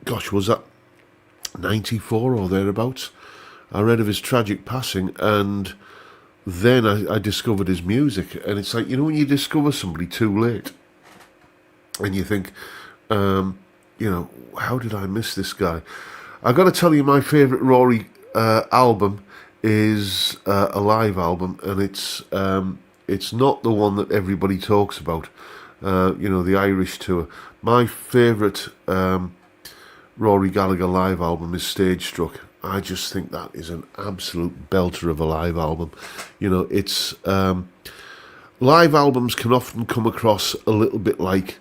Gosh, was that 94 or thereabouts? I read of his tragic passing, and then I discovered his music. And it's like, when you discover somebody too late, and you think, how did I miss this guy? I got to tell you, my favourite Rory album is a live album, and it's not the one that everybody talks about, the Irish tour. My favourite Rory Gallagher live album is Stage Struck. I just think that is an absolute belter of a live album. It's live albums can often come across a little bit like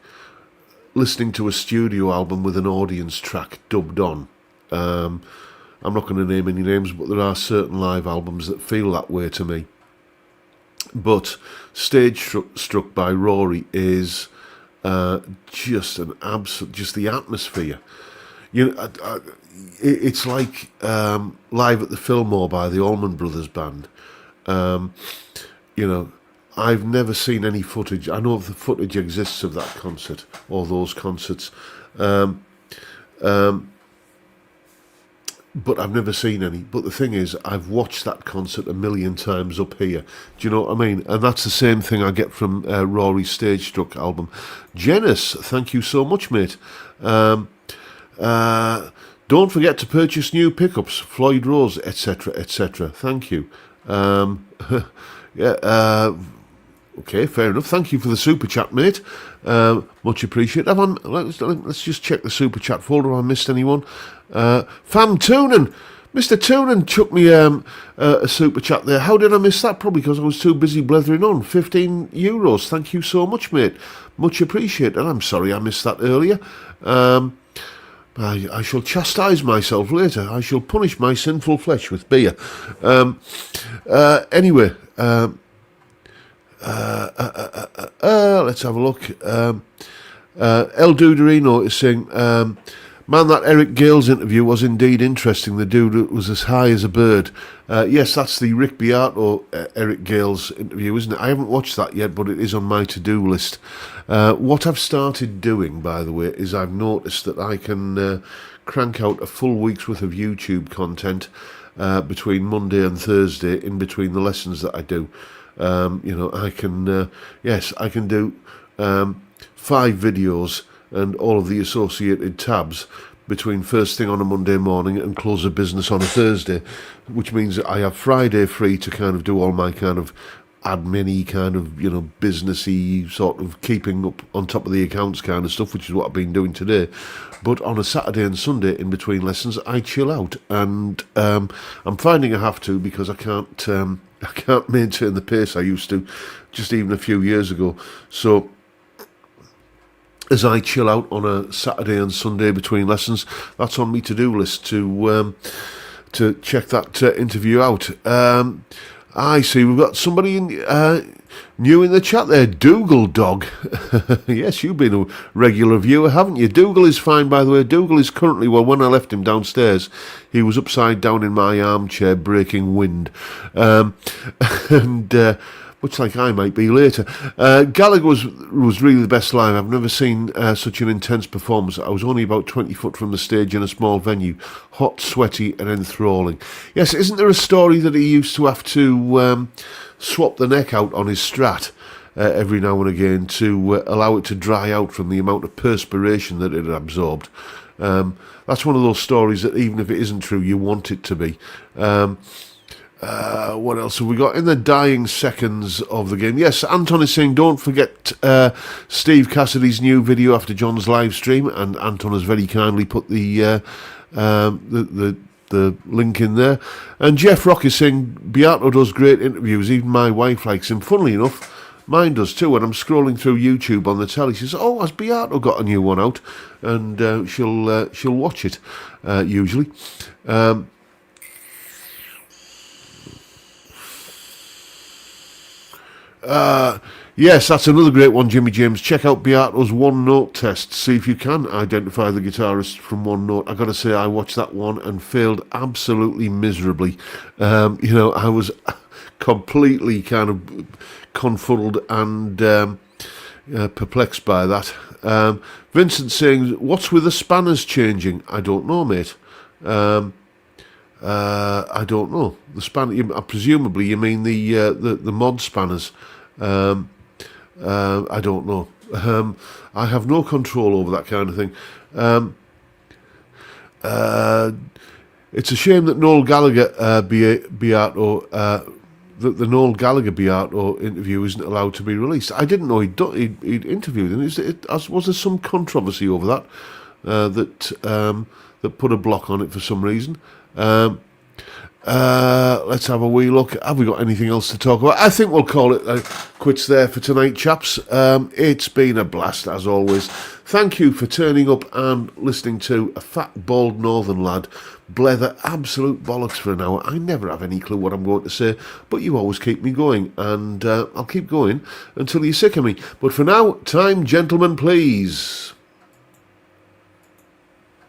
listening to a studio album with an audience track dubbed on. I'm not going to name any names, but there are certain live albums that feel that way to me. But Stage Struck by Rory is just an absolute, just the atmosphere. It's like Live at the Fillmore by the Allman Brothers Band. I've never seen any footage. I know the footage exists of that concert, or those concerts. But I've never seen any. But the thing is, I've watched that concert a million times up here. Do you know what I mean? And that's the same thing I get from Rory's Stage Struck album. Janice, thank you so much, mate. Don't forget to purchase new pickups, Floyd Rose, etc., etc. Thank you. Yeah. Okay, fair enough. Thank you for the super chat, mate. Much appreciated. Let's just check the super chat folder. Have I missed anyone? Fam Toonan. Mr. Toonan chucked me a super chat there. How did I miss that? Probably because I was too busy blethering on. €15. Thank you so much, mate. Much appreciated. And I'm sorry I missed that earlier. I shall chastise myself later. I shall punish my sinful flesh with beer. Anyway, let's have a look. El Duderino is saying, man, that Eric Gales interview was indeed interesting. The dude was as high as a bird. Yes, that's the Rick Beato Eric Gales interview, isn't it? I haven't watched that yet, but it is on my to-do list. What I've started doing, by the way, is I've noticed that I can crank out a full week's worth of YouTube content between Monday and Thursday in between the lessons that I do. I can, I can do 5 videos and all of the associated tabs between first thing on a Monday morning and close of business on a Thursday, which means that I have Friday free to kind of do all my kind of admin-y kind of, businessy sort of keeping up on top of the accounts kind of stuff, which is what I've been doing today. But on a Saturday and Sunday in between lessons, I chill out, and I'm finding I have to because I can't maintain the pace I used to just even a few years ago. So as I chill out on a Saturday and Sunday between lessons, that's on my to-do list to check that interview out. I see we've got somebody new in the chat there, Dougal Dog. Yes, you've been a regular viewer, haven't you? Dougal is fine, by the way. Dougal is currently, well, when I left him downstairs, he was upside down in my armchair breaking wind. Much like I might be later. Gallagher was really the best live. I've never seen such an intense performance. I was only about 20 foot from the stage in a small venue. Hot, sweaty and enthralling. Yes, isn't there a story that he used to have to swap the neck out on his Strat every now and again to allow it to dry out from the amount of perspiration that it had absorbed? That's one of those stories that even if it isn't true, you want it to be. What else have we got in the dying seconds of the game? Yes, Anton is saying don't forget Steve Cassidy's new video after John's live stream, and Anton has very kindly put the link in there. And Jeff Rock is saying Beato does great interviews, even my wife likes him. Funnily enough, mine does too. When I'm scrolling through YouTube on the telly, she says, "Oh, has Beato got a new one out?" And she'll watch it usually. Yes, that's another great one, Jimmy James. Check out Beato's one-note test. See if you can identify the guitarist from one note. I got to say, I watched that one and failed absolutely miserably. I was completely kind of confuddled and perplexed by that. Vincent saying, "What's with the spanners changing?" I don't know, mate. I don't know. The spanner. Presumably, you mean the mod spanners. I don't know. I have no control over that kind of thing. It's a shame that Noel Gallagher Beato the Noel Gallagher Beato interview isn't allowed to be released. I didn't know he'd interviewed him. Was there some controversy over that that put a block on it for some reason? Let's have a wee look. Have we got anything else to talk about? I think we'll call it quits there for tonight, chaps. It's been a blast, as always. Thank you for turning up and listening to a fat, bald northern lad blether absolute bollocks for an hour. I never have any clue what I'm going to say, but you always keep me going, and I'll keep going until you're sick of me. But for now, time, gentlemen, please.